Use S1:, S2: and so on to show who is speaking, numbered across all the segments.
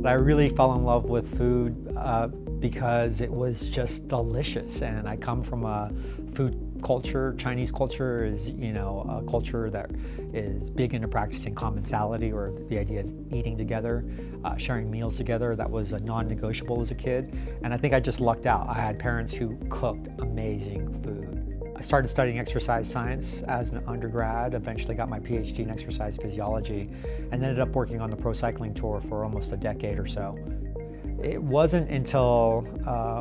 S1: I really fell in love with food because it was just delicious, and I come from a food culture. Chinese culture is, a culture that is big into practicing commensality, or the idea of eating together, sharing meals together. That was a non-negotiable as a kid, and I think I just lucked out. I had parents who cooked amazing food. I started studying exercise science as an undergrad, eventually got my PhD in exercise physiology, and ended up working on the pro cycling tour for almost a decade or so. It wasn't until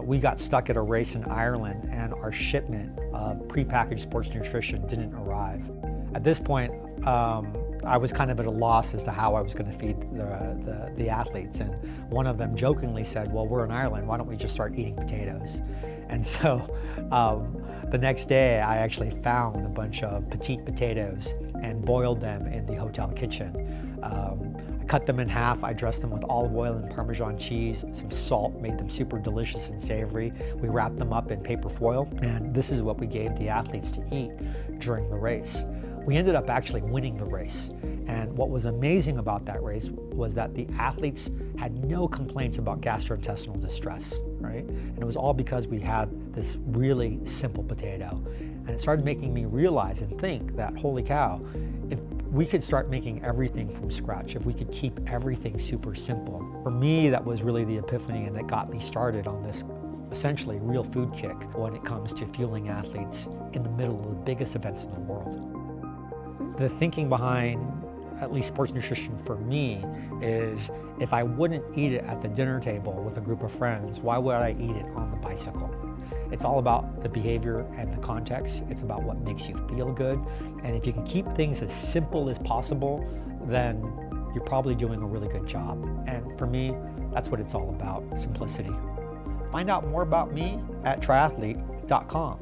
S1: we got stuck at a race in Ireland and our shipment of prepackaged sports nutrition didn't arrive. At this point, I was kind of at a loss as to how I was going to feed the athletes, and one of them jokingly said, "Well, we're in Ireland, why don't we just start eating potatoes?" And so the next day I actually found a bunch of petite potatoes and boiled them in the hotel kitchen. I cut them in half, I dressed them with olive oil and Parmesan cheese, some salt, made them super delicious and savory. We wrapped them up in paper foil, and this is what we gave the athletes to eat during the race. We ended up actually winning the race, and what was amazing about that race was that the athletes had no complaints about gastrointestinal distress, right? And it was all because we had this really simple potato. And it started making me realize and think that, holy cow, if we could start making everything from scratch, if we could keep everything super simple. For me, that was really the epiphany, and that got me started on this essentially real food kick when it comes to fueling athletes in the middle of the biggest events in the world. The thinking behind at least sports nutrition for me is, if I wouldn't eat it at the dinner table with a group of friends, why would I eat it on the bicycle? It's all about the behavior and the context. It's about what makes you feel good. And if you can keep things as simple as possible, then you're probably doing a really good job. And for me, that's what it's all about, simplicity. Find out more about me at triathlete.com.